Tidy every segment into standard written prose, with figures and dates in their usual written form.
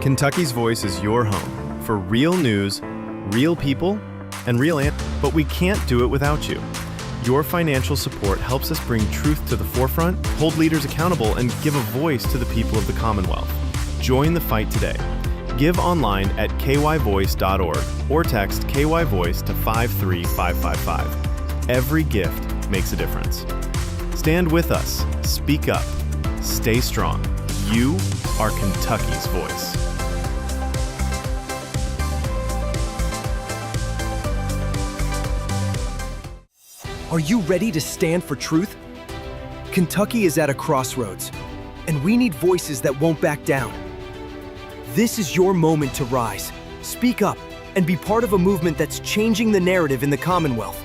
Kentucky's Voice is your home for real news, real people, and real answers. But we can't do it without you. Your financial support helps us bring truth to the forefront, hold leaders accountable, and give a voice to the people of the Commonwealth. Join the fight today. Give online at kyvoice.org or text KYVoice to 53555. Every gift makes a difference. Stand with us. Speak up. Stay strong. You are Kentucky's voice. Are you ready to stand for truth? Kentucky is at a crossroads, and we need voices that won't back down. This is your moment to rise, speak up, and be part of a movement that's changing the narrative in the Commonwealth.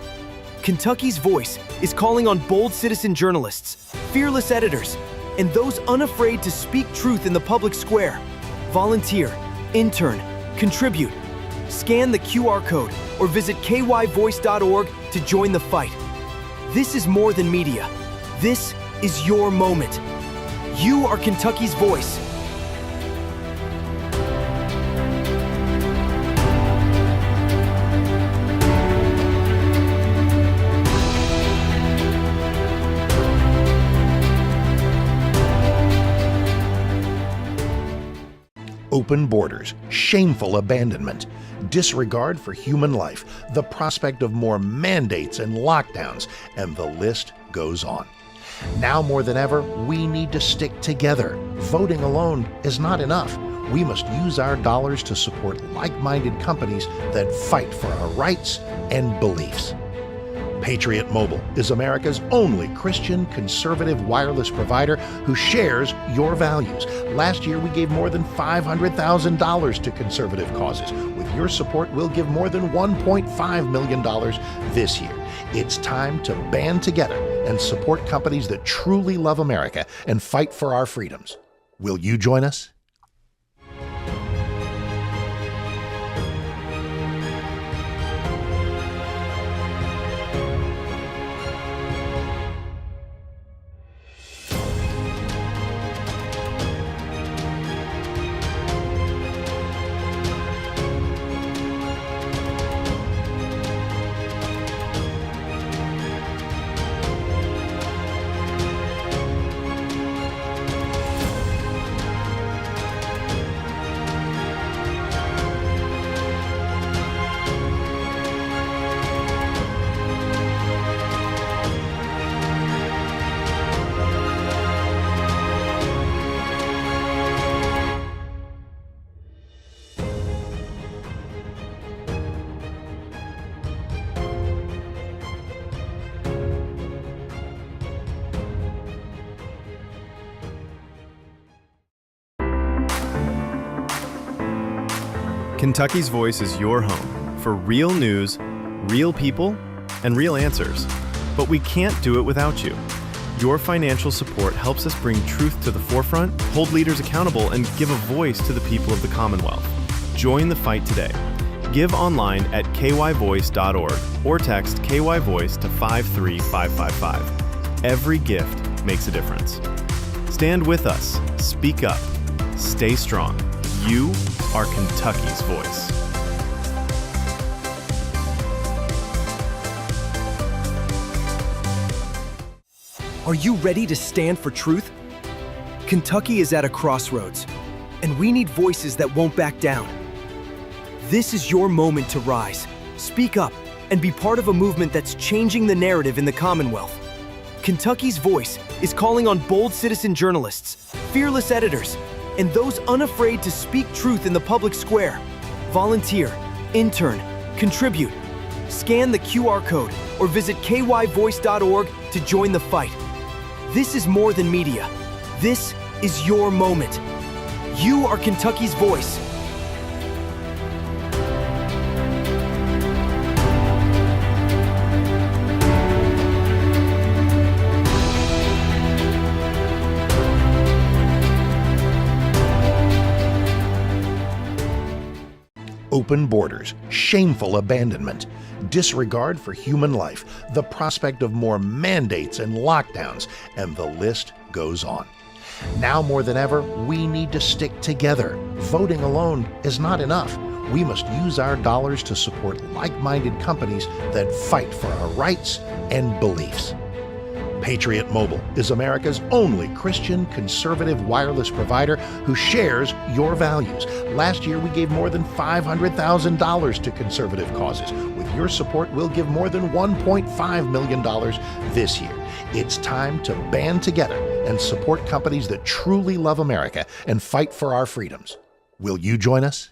Kentucky's Voice is calling on bold citizen journalists, fearless editors, and those unafraid to speak truth in the public square. Volunteer, intern, contribute. Scan the QR code or visit kyvoice.org to join the fight. This is more than media. This is your moment. You are Kentucky's voice. Open borders, shameful abandonment, disregard for human life, the prospect of more mandates and lockdowns, and the list goes on. Now more than ever, we need to stick together. Voting alone is not enough. We must use our dollars to support like-minded companies that fight for our rights and beliefs. Patriot Mobile is America's only Christian conservative wireless provider who shares your values. Last year, we gave more than $500,000 to conservative causes. With your support, we'll give more than $1.5 million this year. It's time to band together and support companies that truly love America and fight for our freedoms. Will you join us? Kentucky's Voice is your home for real news, real people, and real answers. But we can't do it without you. Your financial support helps us bring truth to the forefront, hold leaders accountable, and give a voice to the people of the Commonwealth. Join the fight today. Give online at kyvoice.org or text KYVoice to 53555. Every gift makes a difference. Stand with us. Speak up. Stay strong. You are Kentucky's voice. Are you ready to stand for truth? Kentucky is at a crossroads, and we need voices that won't back down. This is your moment to rise, speak up, and be part of a movement that's changing the narrative in the Commonwealth. Kentucky's Voice is calling on bold citizen journalists, fearless editors, and those unafraid to speak truth in the public square. Volunteer, intern, contribute. Scan the QR code or visit kyvoice.org to join the fight. This is more than media. This is your moment. You are Kentucky's voice. Open borders, shameful abandonment, disregard for human life, the prospect of more mandates and lockdowns, and the list goes on. Now more than ever, we need to stick together. voting alone is not enough. We must use our dollars to support like-minded companies that fight for our rights and beliefs. Patriot Mobile is America's only Christian conservative wireless provider who shares your values. Last year, we gave more than $500,000 to conservative causes. With your support, we'll give more than $1.5 million this year. It's time to band together and support companies that truly love America and fight for our freedoms. Will you join us?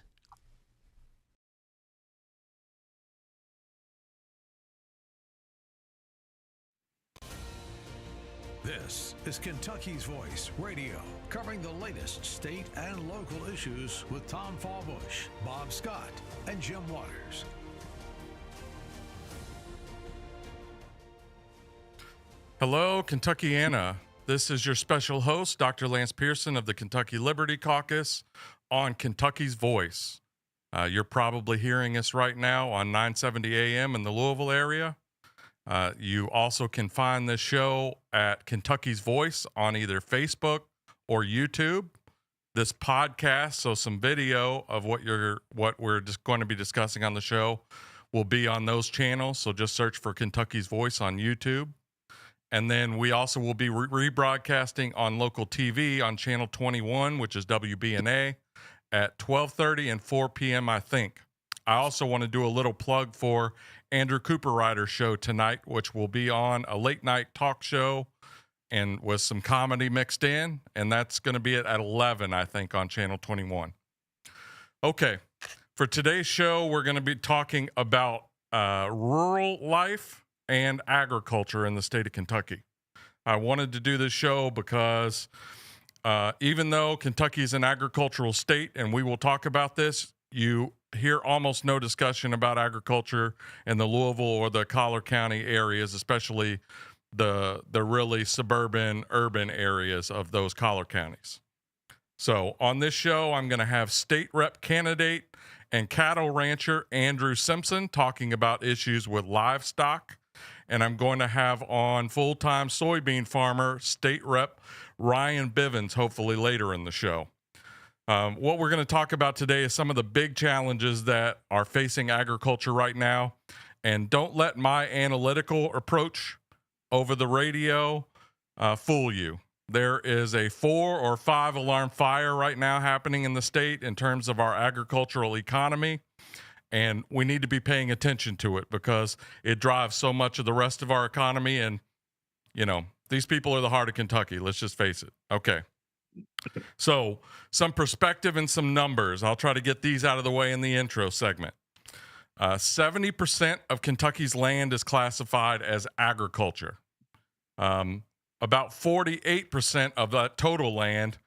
This is Kentucky's Voice Radio, covering the latest state and local issues with Tom Fallbush, Bob Scott, and Jim Waters. Hello, Kentuckiana. This is your special host, Dr. Lance Pearson of the Kentucky Liberty Caucus on Kentucky's Voice. You're probably hearing us right now on 970 AM in the Louisville area. You also can find this show at Kentucky's Voice on either Facebook or YouTube. This podcast, so some video of what we're just going to be discussing on the show, will be on those channels. So just search for Kentucky's Voice on YouTube. And then we also will be rebroadcasting on local TV on Channel 21, which is WBNA, at 12:30 and 4 p.m., I think. I also want to do a little plug for Andrew Cooper Ryder's show tonight, which will be on a late night talk show and with some comedy mixed in. And that's going to be at 11, I think, on Channel 21. Okay. For today's show, we're going to be talking about rural life and agriculture in the state of Kentucky. I wanted to do this show because even though Kentucky is an agricultural state, and we will talk about this, you hear almost no discussion about agriculture in the Louisville or the Collier County areas, especially the really suburban, urban areas of those Collier counties. So on this show, I'm going to have state rep candidate and cattle rancher Andrew Simpson talking about issues with livestock. And I'm going to have on full-time soybean farmer, state rep Ryan Bivens, hopefully later in the show. What we're going to talk about today is some of the big challenges that are facing agriculture right now. And don't let my analytical approach over the radio fool you. There is a 4 or 5 alarm fire right now happening in the state in terms of our agricultural economy. And we need to be paying attention to it because it drives so much of the rest of our economy. And, you know, these people are the heart of Kentucky. Let's just face it. Okay. So some perspective and some numbers. I'll try to get these out of the way in the intro segment. 70% of Kentucky's land is classified as agriculture. About 48% of that total land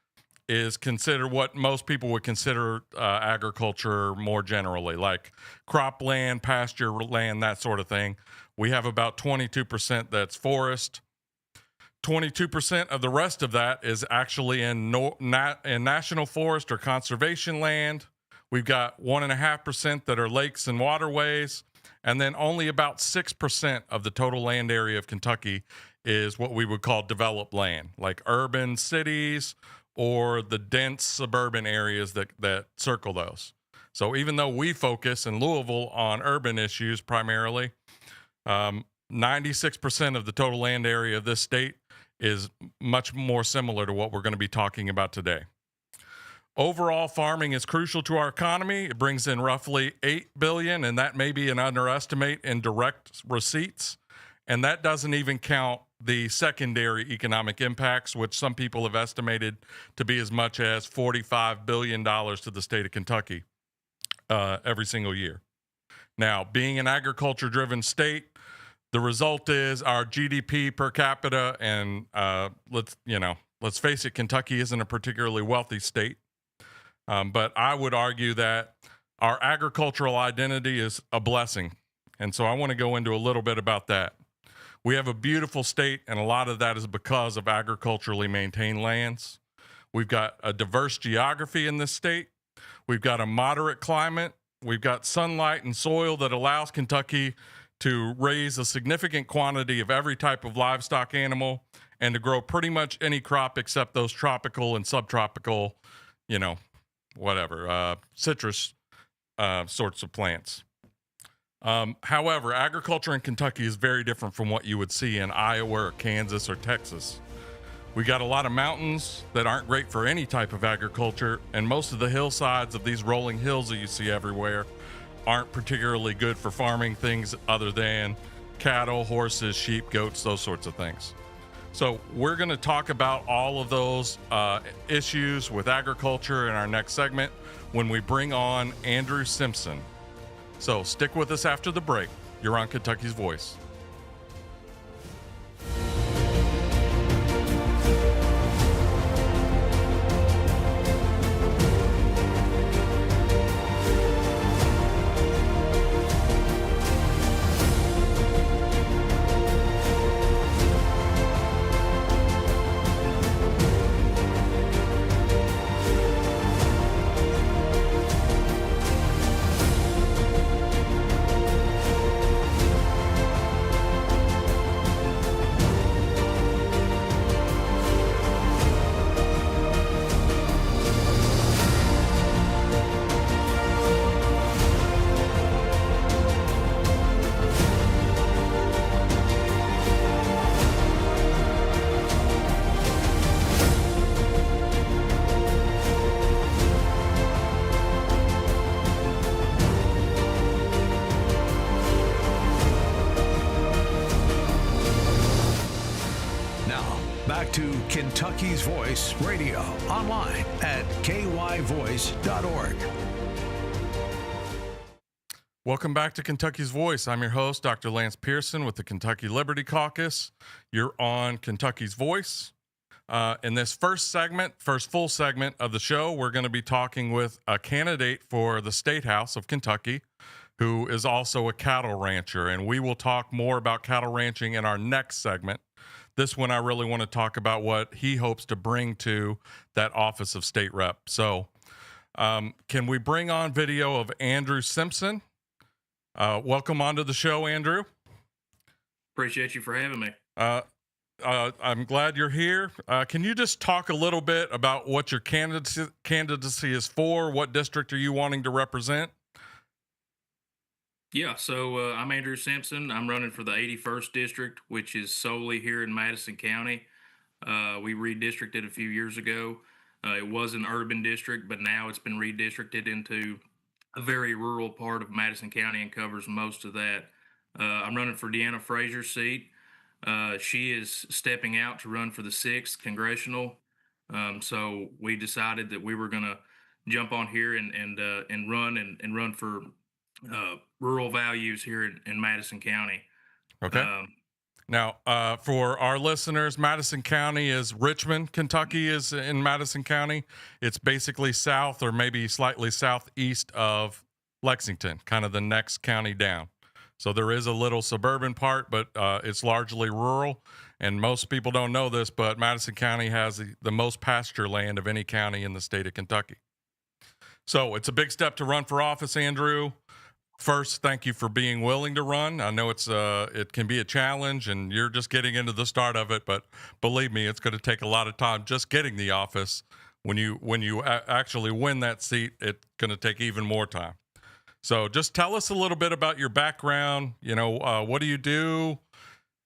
is considered what most people would consider agriculture more generally, like cropland, pasture land, that sort of thing. We have about 22% that's forest. 22% of the rest of that is actually in national forest or conservation land. We've got 1.5% that are lakes and waterways, and then only about 6% of the total land area of Kentucky is what we would call developed land, like urban cities or the dense suburban areas that circle those. So even though we focus in Louisville on urban issues primarily, 96% of the total land area of this state is much more similar to what we're going to be talking about today. Overall, farming is crucial to our economy. It brings in roughly $8 billion, and that may be an underestimate in direct receipts. And that doesn't even count the secondary economic impacts, which some people have estimated to be as much as $45 billion to the state of Kentucky every single year. Now, being an agriculture-driven state, the result is our GDP per capita, and let's face it, Kentucky isn't a particularly wealthy state. But I would argue that our agricultural identity is a blessing. And so I want to go into a little bit about that. We have a beautiful state, and a lot of that is because of agriculturally maintained lands. We've got a diverse geography in this state. We've got a moderate climate. We've got sunlight and soil that allows Kentucky to raise a significant quantity of every type of livestock animal and to grow pretty much any crop except those tropical and subtropical, citrus sorts of plants. However, agriculture in Kentucky is very different from what you would see in Iowa or Kansas or Texas. We got a lot of mountains that aren't great for any type of agriculture, and most of the hillsides of these rolling hills that you see everywhere aren't particularly good for farming things other than cattle, horses, sheep, goats, those sorts of things. So we're going to talk about all of those issues with agriculture in our next segment when we bring on Andrew Simpson. So stick with us after the break. You're on Kentucky's Voice. Back to Kentucky's Voice Radio, online at kyvoice.org. Welcome back to Kentucky's Voice. I'm your host, Dr. Lance Pearson with the Kentucky Liberty Caucus. You're on Kentucky's Voice. In this first full segment of the show, we're going to be talking with a candidate for the State House of Kentucky who is also a cattle rancher, and we will talk more about cattle ranching in our next segment. This one, I really want to talk about what he hopes to bring to that office of state rep. So can we bring on video of Andrew Simpson? Welcome onto the show, Andrew. Appreciate you for having me. I'm glad you're here. Can you just talk a little bit about what your candidacy is for? What district are you wanting to represent? Yeah, so I'm Andrew Simpson. I'm running for the 81st district, which is solely here in Madison County. We redistricted a few years ago. It was an urban district, but now it's been redistricted into a very rural part of Madison County and covers most of that. I'm running for Deanna Frazier's seat. She is stepping out to run for the 6th congressional. So we decided that we were going to jump on here and run for rural values here in Madison County. Okay. Now, for our listeners, Madison County is Richmond, Kentucky is in Madison County. It's basically south or maybe slightly southeast of Lexington, kind of the next county down. So there is a little suburban part, but it's largely rural. And most people don't know this, but Madison County has the most pasture land of any county in the state of Kentucky. So it's a big step to run for office, Andrew. First, thank you for being willing to run. I know it can be a challenge, and you're just getting into the start of it. But believe me, it's going to take a lot of time just getting the office. When you actually win that seat, it's going to take even more time. So, just tell us a little bit about your background. What do you do?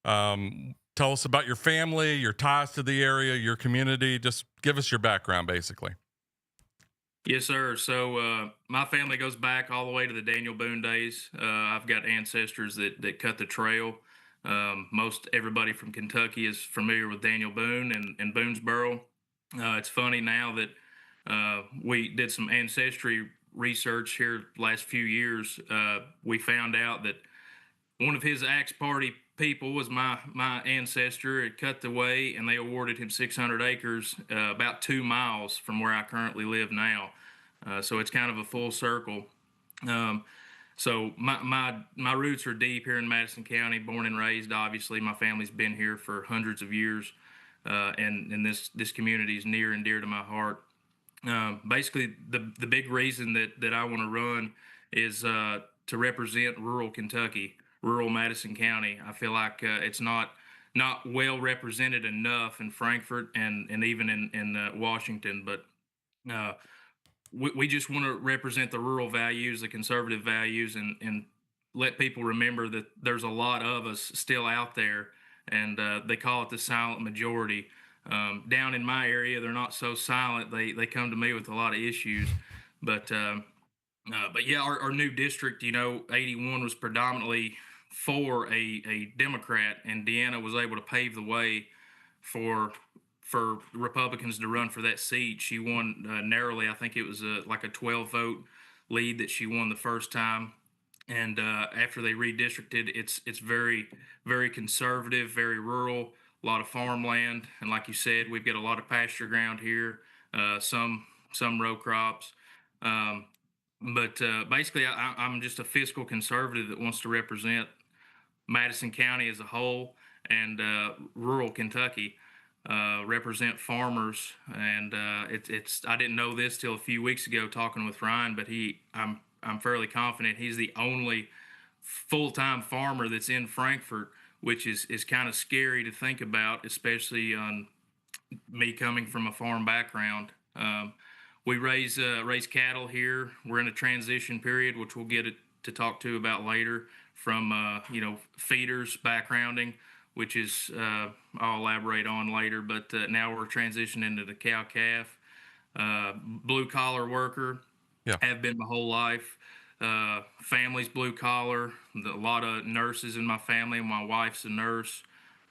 Tell us about your family, your ties to the area, your community. Just give us your background, basically. Yes, sir. So my family goes back all the way to the Daniel Boone days. I've got ancestors that cut the trail. Most everybody from Kentucky is familiar with Daniel Boone and Boonesboro. It's funny now that we did some ancestry research here last few years. We found out that one of his Axe Party people was my ancestor. It cut the way, and they awarded him 600 acres about 2 miles from where I currently live now. So it's kind of a full circle. So my roots are deep here in Madison County, born and raised. Obviously, my family's been here for hundreds of years, and this community is near and dear to my heart. Basically, the big reason that I want to run is to represent rural Kentucky, rural Madison County. I feel like it's not well represented enough in Frankfort and even in Washington. But we just want to represent the rural values, the conservative values, and let people remember that there's a lot of us still out there, and they call it the silent majority. Down in my area, they're not so silent. They come to me with a lot of issues, but but yeah, our new district, 81 was predominantly for a Democrat, and Deanna was able to pave the way for Republicans to run for that seat. She won narrowly. I think it was like a 12 vote lead that she won the first time. And after they redistricted, it's very conservative, very rural, a lot of farmland, and like you said, we've got a lot of pasture ground here, some row crops. Um, but basically, I'm just a fiscal conservative that wants to represent Madison County as a whole and rural Kentucky. Represent farmers, and it's. I didn't know this till a few weeks ago talking with Ryan, but I'm fairly confident he's the only full-time farmer that's in Frankfort, which is kind of scary to think about, especially on me coming from a farm background. We raise cattle here. We're in a transition period, which we'll get to talk to about later. From feeders backgrounding, which is I'll elaborate on later. But now we're transitioning into the cow calf. Blue collar worker. Yeah. Have been my whole life. Family's blue collar. A lot of nurses in my family. My wife's a nurse.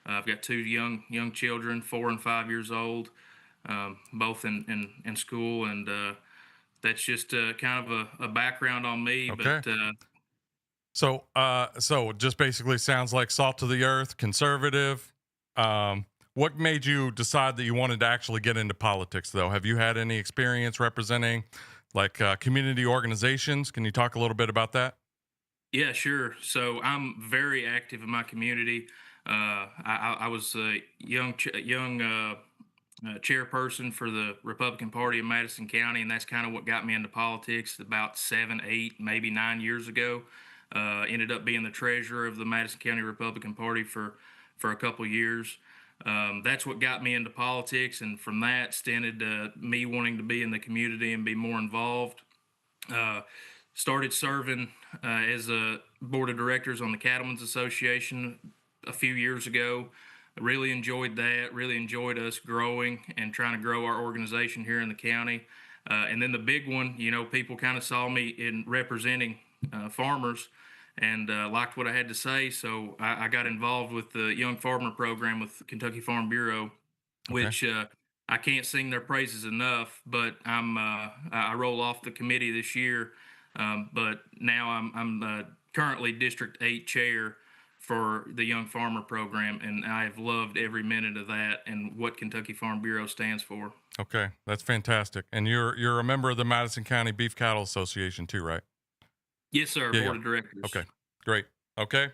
I've got two young children, 4 and 5 years old, both in school, and that's just kind of a background on me. Okay. But so just basically sounds like salt to the earth, conservative. What made you decide that you wanted to actually get into politics, though? Have you had any experience representing like community organizations? Can you talk a little bit about that? Yeah, sure. So I'm very active in my community. I was a young chairperson for the Republican Party in Madison County, and that's kind of what got me into politics about 7, 8, maybe 9 years ago. Ended up being the treasurer of the Madison County Republican Party for a couple years. That's what got me into politics, and from that stemmed me wanting to be in the community and be more involved. Uh, Started serving as a board of directors on the Cattlemen's Association a few years ago. I really enjoyed that. Really enjoyed us growing and trying to grow our organization here in the county. And then the big one, people kind of saw me in representing farmers and liked what I had to say. So I got involved with the Young Farmer Program with the Kentucky Farm Bureau, which I can't sing their praises enough. But I roll off the committee this year. But now I'm currently District 8 chair for the Young Farmer Program, and I have loved every minute of that and what Kentucky Farm Bureau stands for. Okay, that's fantastic. And you're a member of the Madison County Beef Cattle Association too, right? Yes, sir. Yeah, Board of directors. Okay, great. Okay.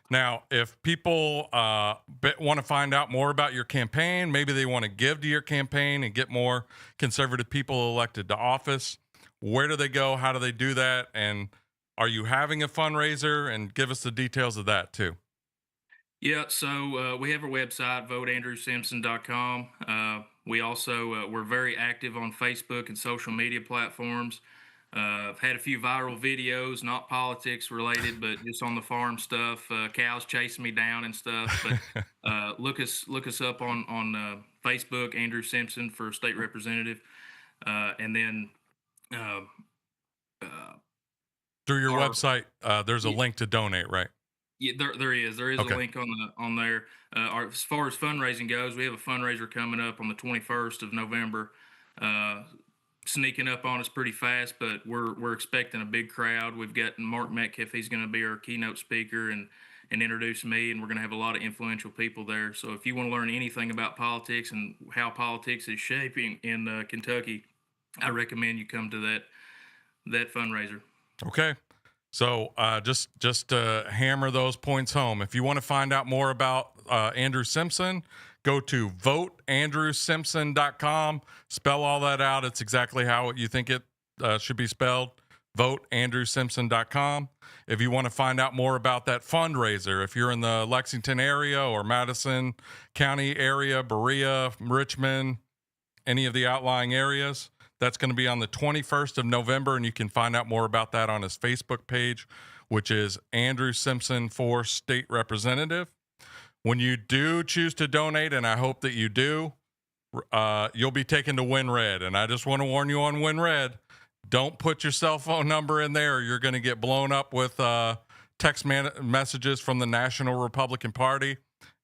Now, if people want to find out more about your campaign, maybe they want to give to your campaign and get more conservative people elected to office, where do they go? How do they do that? And are you having a fundraiser? And give us the details of that too. Yeah, so we have our website, voteandrewsimpson.com. We also, we're very active on Facebook and social media platforms. I've had a few viral videos, not politics related, but just on the farm stuff, cows chasing me down and stuff. But look us up on Facebook, Andrew Simpson for state representative, and then through your our- website, there's a link to donate, right? Yeah, there is Okay. a link on there. As far as fundraising goes, we have a fundraiser coming up on the 21st of November. Sneaking up on us pretty fast, but we're expecting a big crowd. We've got Mark Metcalf; he's going to be our keynote speaker and introduce me, and we're going to have a lot of influential people there. So if you want to learn anything about politics and how politics is shaping in Kentucky, I recommend you come to that fundraiser. Okay. So just to hammer those points home, if you want to find out more about Andrew Simpson, go to voteandrewsimpson.com. Spell all that out. It's exactly how you think it should be spelled. Voteandrewsimpson.com. If you want to find out more about that fundraiser, if you're in the Lexington area or Madison County area, Berea, Richmond, any of the outlying areas, That's going to be on the 21st of November, and you can find out more about that on his Facebook page, which is Andrew Simpson for State Representative. When you do choose to donate, and I hope that you do, you'll be taken to Win Red. And I just want to warn you on Win Red, don't put your cell phone number in there. You're going to get blown up with text messages from the National Republican Party.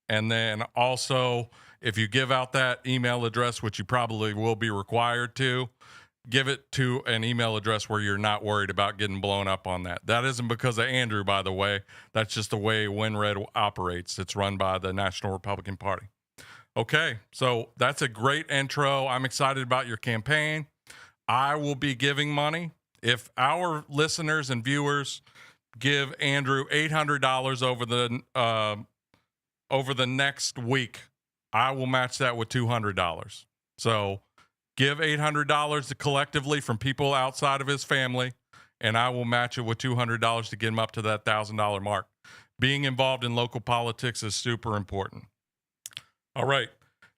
And then also, if you give out that email address, which you probably will be required to, give it to an email address where you're not worried about getting blown up on that. That isn't because of Andrew, by the way. That's just the way WinRed operates. It's run by the National Republican Party. Okay, so that's a great intro. I'm excited about your campaign. I will be giving money. If our listeners and viewers give Andrew $800 over the next week, I will match that with $200. So give $800 collectively from people outside of his family, and I will match it with $200 to get him up to that $1,000 mark. Being involved in local politics is super important. All right,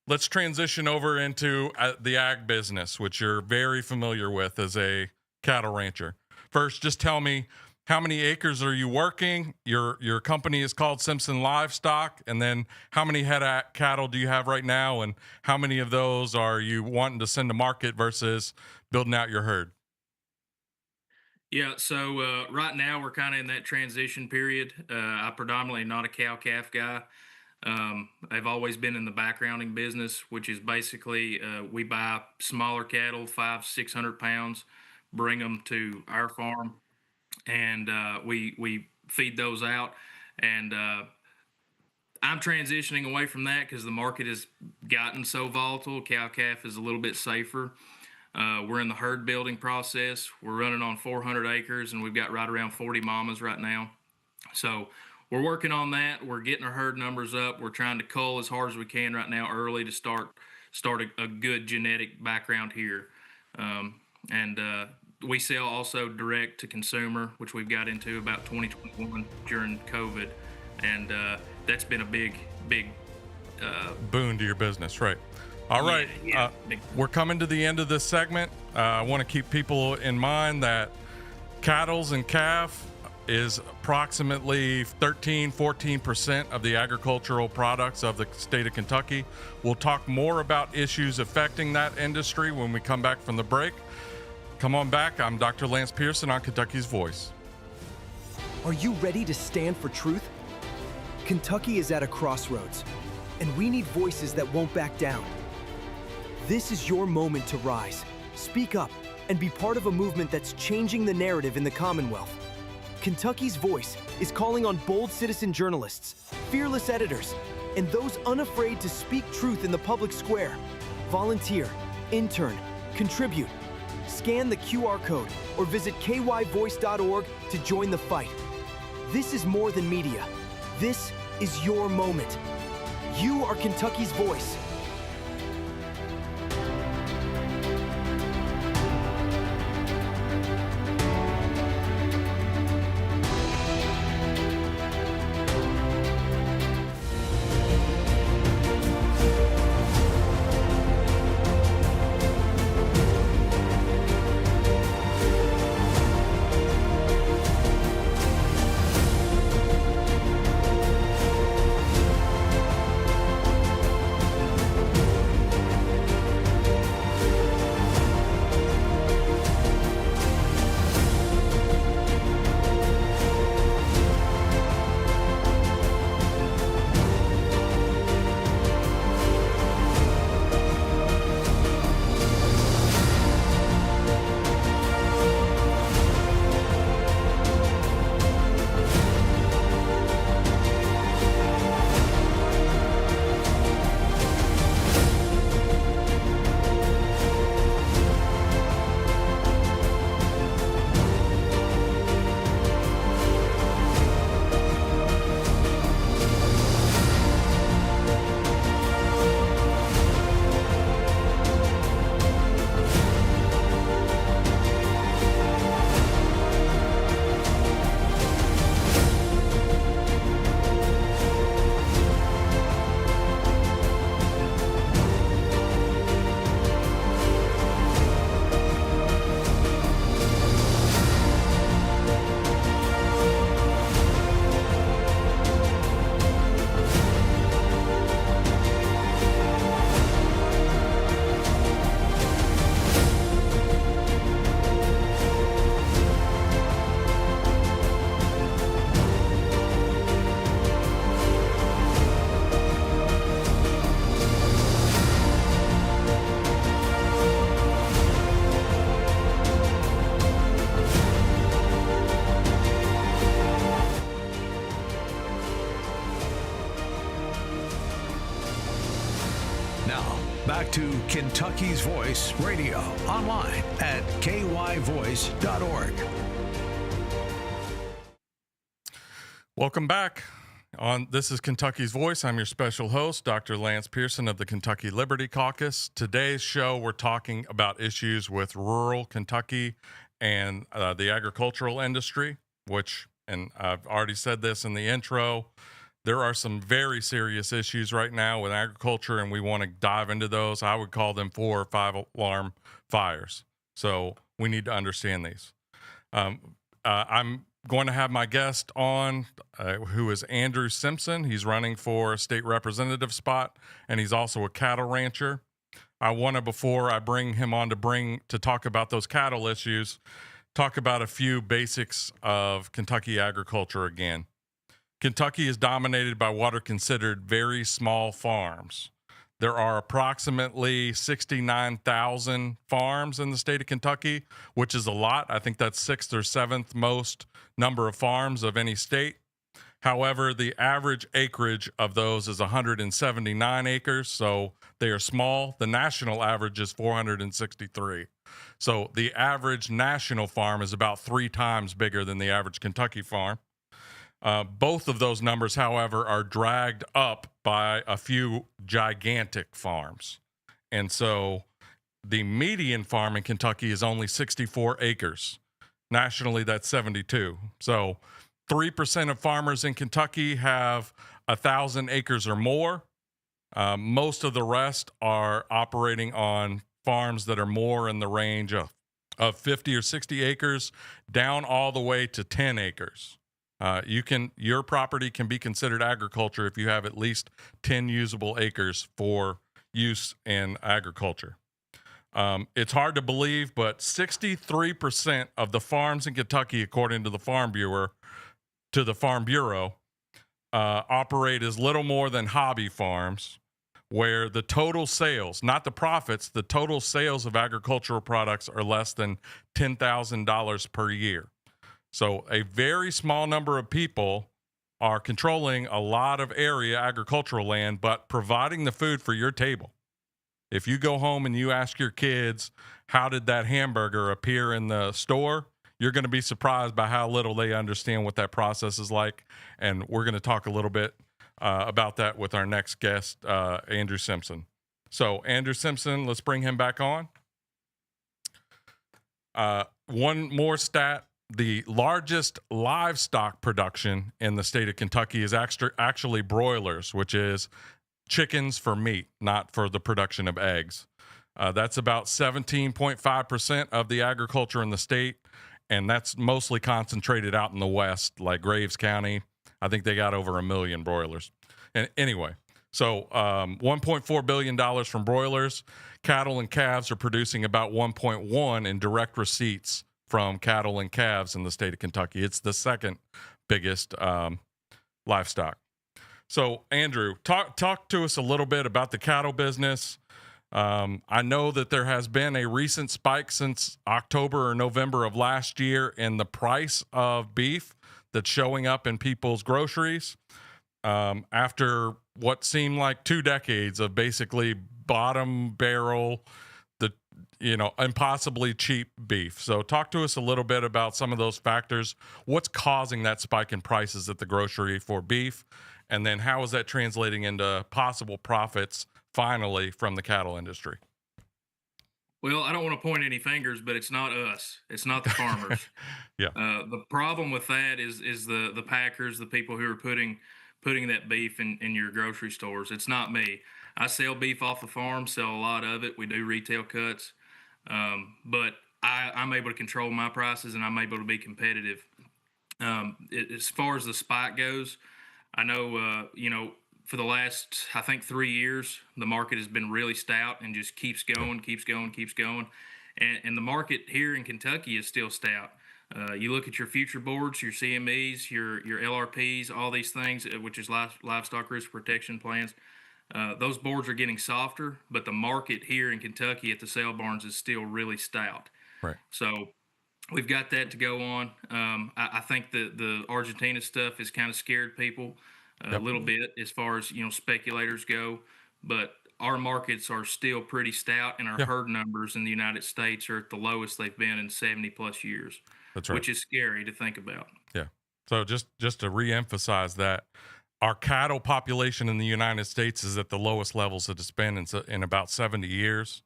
let's transition over into the ag business, which you're very familiar with as a cattle rancher. First, just tell me, how many acres are you working? Your company is called Simpson Livestock. And then how many head of cattle do you have right now? And how many of those are you wanting to send to market versus building out your herd? Yeah, so right now we're kind of in that transition period. I predominantly not a cow-calf guy. I've always been in the backgrounding business, which is basically we buy smaller cattle, 500-600 pounds, bring them to our farm, and we feed those out. And I'm transitioning away from that because the market has gotten so volatile. Cow-calf is a little bit safer. We're in the herd building process. We're running on 400 acres, and we've got right around 40 mamas right now. So we're working on that. We're getting our herd numbers up. We're trying to cull as hard as we can right now early to start a good genetic background here. We sell also direct to consumer, which we've got into about 2021 during COVID. And that's been a big boon to your business, right? All right. Yeah, we're coming to the end of this segment. I want to keep people in mind that cattles and calf is approximately 14% of the agricultural products of the state of Kentucky. We'll talk more about issues affecting that industry when we come back from the break. Come on back. I'm Dr. Lance Pearson on Kentucky's Voice. Are you ready to stand for truth? Kentucky is at a crossroads, and we need voices that won't back down. This is your moment to rise, speak up, and be part of a movement that's changing the narrative in the Commonwealth. Kentucky's Voice is calling on bold citizen journalists, fearless editors, and those unafraid to speak truth in the public square. Volunteer, intern, contribute. Scan the QR code or visit kyvoice.org to join the fight. This is more than media. This is your moment. You are Kentucky's voice. Back to Kentucky's Voice Radio, online at kyvoice.org. Welcome back. This is Kentucky's Voice. I'm your special host, Dr. Lance Pearson of the Kentucky Liberty Caucus. Today's show, we're talking about issues with rural Kentucky and the agricultural industry, and I've already said this in the intro, there are some very serious issues right now with agriculture, and we want to dive into those. I would call them 4 or 5 alarm fires. So we need to understand these. I'm going to have my guest on, who is Andrew Simpson. He's running for a state representative spot, and he's also a cattle rancher. I want to, before I bring him on to talk about those cattle issues, talk about a few basics of Kentucky agriculture again. Kentucky is dominated by what are considered very small farms. There are approximately 69,000 farms in the state of Kentucky, which is a lot. I think that's 6th or 7th most number of farms of any state. However, the average acreage of those is 179 acres, so they are small. The national average is 463. So the average national farm is about 3 times bigger than the average Kentucky farm. Both of those numbers, however, are dragged up by a few gigantic farms. And so the median farm in Kentucky is only 64 acres. Nationally, that's 72. So 3% of farmers in Kentucky have 1,000 acres or more. Most of the rest are operating on farms that are more in the range of 50 or 60 acres, down all the way to 10 acres. Your property can be considered agriculture if you have at least 10 usable acres for use in agriculture. It's hard to believe, but 63% of the farms in Kentucky, according to the Farm Bureau, operate as little more than hobby farms, where the total sales, not the profits, the total sales of agricultural products are less than $10,000 per year. So a very small number of people are controlling a lot of area agricultural land, but providing the food for your table. If you go home and you ask your kids, how did that hamburger appear in the store? You're going to be surprised by how little they understand what that process is like. And we're going to talk a little bit about that with our next guest, Andrew Simpson. So Andrew Simpson, let's bring him back on. One more stat. The largest livestock production in the state of Kentucky is actually broilers, which is chickens for meat, not for the production of eggs. That's about 17.5% of the agriculture in the state, and that's mostly concentrated out in the west, like Graves County. I think they got over 1 million broilers. And anyway, so $1.4 billion from broilers. Cattle and calves are producing about 1.1 in direct receipts from cattle and calves in the state of Kentucky. It's the second biggest livestock. So, Andrew, talk to us a little bit about the cattle business. I know that there has been a recent spike since October or November of last year in the price of beef that's showing up in people's groceries after what seemed like 2 decades of basically bottom barrel, impossibly cheap beef. So talk to us a little bit about some of those factors. What's causing that spike in prices at the grocery for beef? And then how is that translating into possible profits finally from the cattle industry? Well, I don't want to point any fingers, but it's not us. It's not the farmers. Yeah. The problem with that is the packers, the people who are putting that beef in your grocery stores. It's not me. I sell beef off the farm, sell a lot of it. We do retail cuts, but I'm able to control my prices and I'm able to be competitive. As far as the spike goes, I know, for the last, I think 3 years, the market has been really stout and just keeps going. And the market here in Kentucky is still stout. You look at your future boards, your CMEs, your LRPs, all these things, which is livestock risk protection plans. Those boards are getting softer, but the market here in Kentucky at the sale barns is still really stout. Right. So we've got that to go on. I think the Argentina stuff has kind of scared people a little bit as far as speculators go. But our markets are still pretty stout, and our Yeah, herd numbers in the United States are at the lowest they've been in 70 plus years, that's right. which is scary to think about. Yeah. So just to reemphasize that our cattle population in the United States is at the lowest levels that it's been in about 70 years.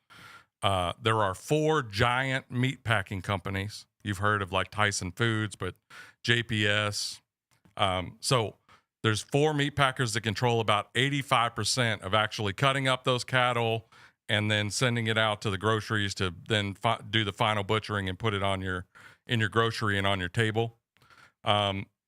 There are 4 giant meat packing companies. You've heard of like Tyson Foods, but JPS. So there's 4 meat packers that control about 85% of actually cutting up those cattle and then sending it out to the groceries to then do the final butchering and put it on in your grocery and on your table.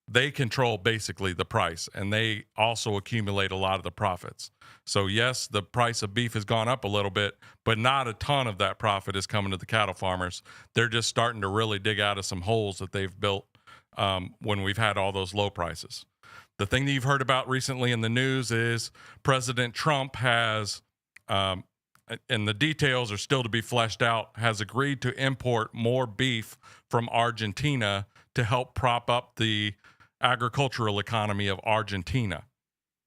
They control basically the price, and they also accumulate a lot of the profits. So yes, the price of beef has gone up a little bit, but not a ton of that profit is coming to the cattle farmers. They're just starting to really dig out of some holes that they've built when we've had all those low prices. The thing that you've heard about recently in the news is President Trump has, and the details are still to be fleshed out, has agreed to import more beef from Argentina to help prop up the agricultural economy of Argentina.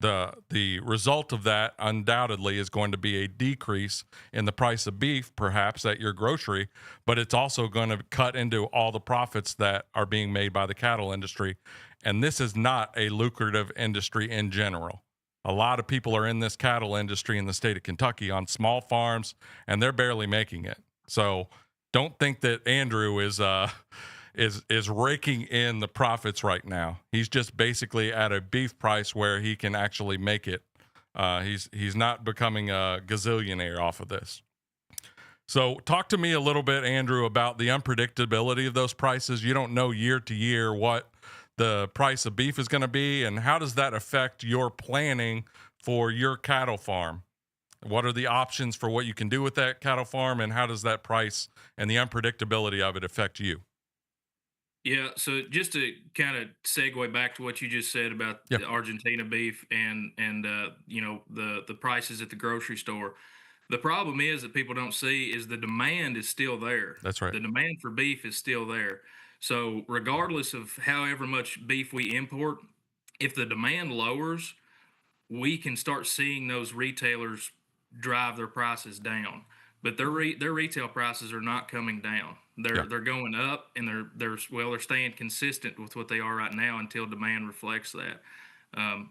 The result of that undoubtedly is going to be a decrease in the price of beef, perhaps at your grocery, but it's also going to cut into all the profits that are being made by the cattle industry. And this is not a lucrative industry in general. A lot of people are in this cattle industry in the state of Kentucky on small farms, and they're barely making it. So don't think that Andrew is raking in the profits right now. He's just basically at a beef price where he can actually make it. He's not becoming a gazillionaire off of this. So talk to me a little bit, Andrew, about the unpredictability of those prices. You don't know year to year what the price of beef is going to be, and how does that affect your planning for your cattle farm? What are the options for what you can do with that cattle farm, and how does that price and the unpredictability of it affect you? Yeah, so just to kind of segue back to what you just said about Yeah, the Argentina beef and the prices at the grocery store. The problem is that people don't see is the demand is still there. that's right. The demand for beef is still there. So regardless of however much beef we import, if the demand lowers, we can start seeing those retailers drive their prices down. But their retail prices are not coming down. Yeah, They're going up, and they're staying consistent with what they are right now until demand reflects that.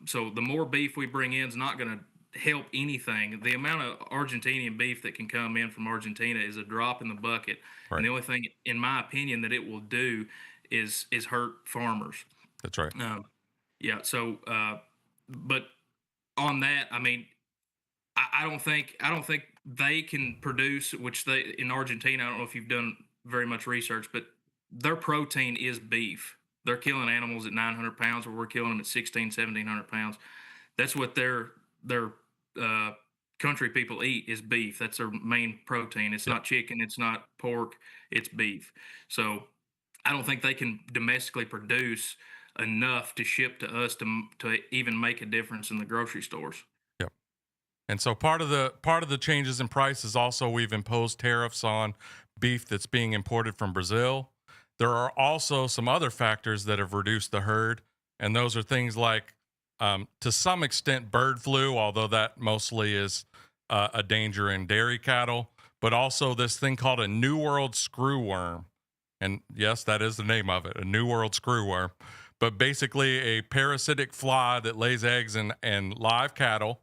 So the more beef we bring in is not going to help anything. The amount of Argentinian beef that can come in from Argentina is a drop in the bucket, and right. the only thing, in my opinion, that it will do is hurt farmers. That's right. Um, yeah. So, but on that, I mean, I don't think they can produce, which they in Argentina. I don't know if you've done very much research, but their protein is beef. They're killing animals at 900 pounds, where we're killing them at 1,700 pounds. That's what their uh, country people eat is beef. That's their main protein. It's Yeah. not chicken. It's not pork. It's beef. So I don't think they can domestically produce enough to ship to us to even make a difference in the grocery stores. Yep. And so part of the changes in price is also we've imposed tariffs on beef that's being imported from Brazil. There are also some other factors that have reduced the herd, and those are things like, to some extent, bird flu, although that mostly is a danger in dairy cattle, but also this thing called a New World screwworm. And yes, that is the name of it, a New World screwworm. But basically, a parasitic fly that lays eggs in live cattle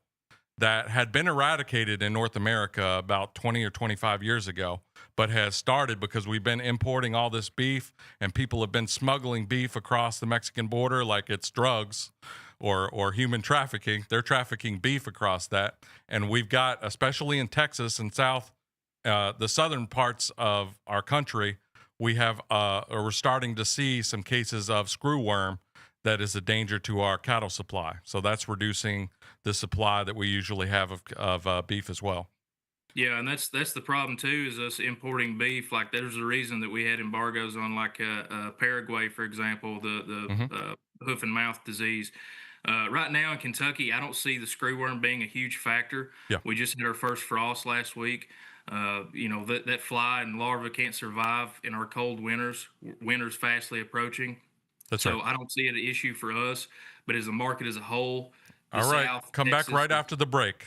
that had been eradicated in North America about 20 or 25 years ago, but has started because we've been importing all this beef and people have been smuggling beef across the Mexican border like it's drugs or human trafficking. They're trafficking beef across that. And we've got, especially in Texas and the southern parts of our country, we're starting to see some cases of screwworm that is a danger to our cattle supply. So that's reducing the supply that we usually have of beef as well. Yeah, and that's the problem too, is us importing beef. Like, there's a reason that we had embargoes on, like, Paraguay, for example, Hmm. the hoof and mouth disease. Right now in Kentucky, I don't see the screwworm being a huge factor. Yeah, We just had our first frost last week. That fly and larva can't survive in our cold winters. Winter's fastly approaching, that's right. so I don't see it an issue for us. But as a market as a whole, the All right. South, Come back Texas, right after the break.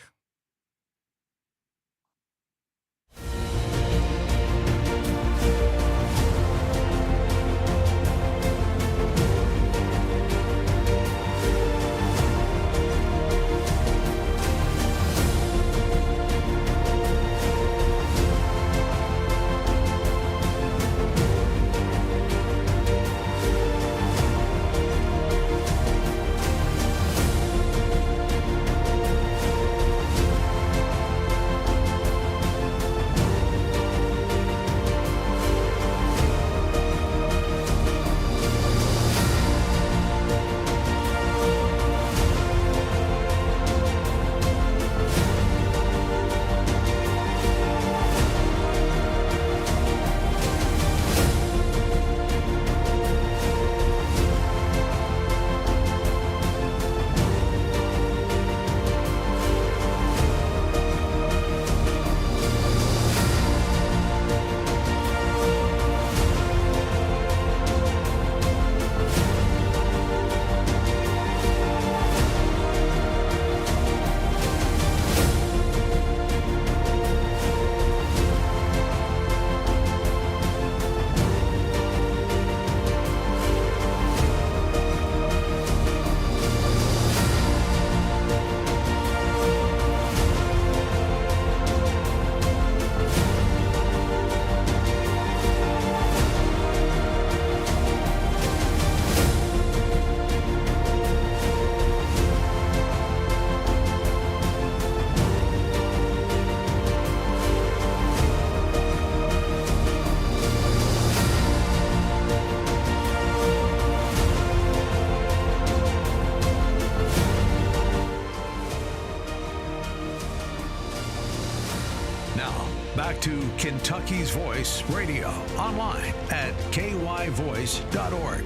back to Kentucky's Voice Radio online at kyvoice.org.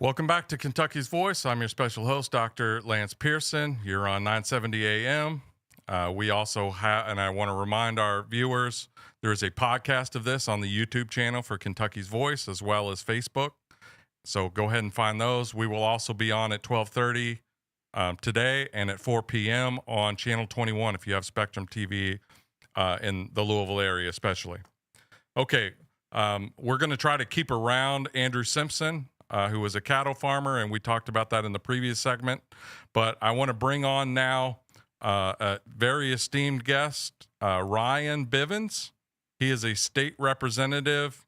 Welcome back to Kentucky's Voice. I'm your special host, Dr. Lance Pearson. You're on 970 AM. We also have, and I want to remind our viewers, there is a podcast of this on the YouTube channel for Kentucky's Voice as well as Facebook. So go ahead and find those. We will also be on at 12:30 today and at 4 p.m. on Channel 21 if you have Spectrum TV in the Louisville area especially. Okay, we're going to try to keep around Andrew Simpson, who is a cattle farmer, and we talked about that in the previous segment. But I want to bring on now a very esteemed guest, Ryan Bivens. He is a state representative.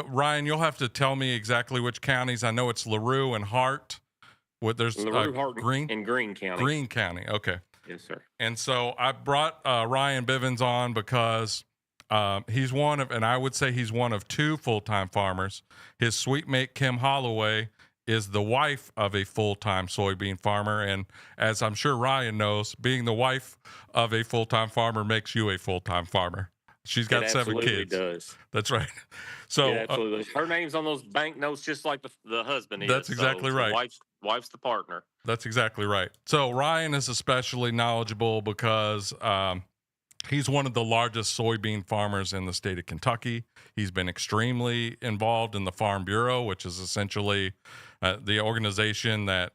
Ryan, you'll have to tell me exactly which counties. I know it's LaRue and Hart. There's LaRue, Hart, Greene and Greene County. Greene County, okay. Yes, sir. And so I brought Ryan Bivens on because he's one of, and I would say he's one of two full-time farmers. His sweet mate, Kim Holloway, is the wife of a full-time soybean farmer. And as I'm sure Ryan knows, being the wife of a full-time farmer makes you a full-time farmer. She's got 7 kids. It does. That's right. So absolutely. Her name's on those banknotes just like the husband is. That's exactly right. Wife's the partner. That's exactly right. So Ryan is especially knowledgeable because he's one of the largest soybean farmers in the state of Kentucky. He's been extremely involved in the Farm Bureau, which is essentially the organization that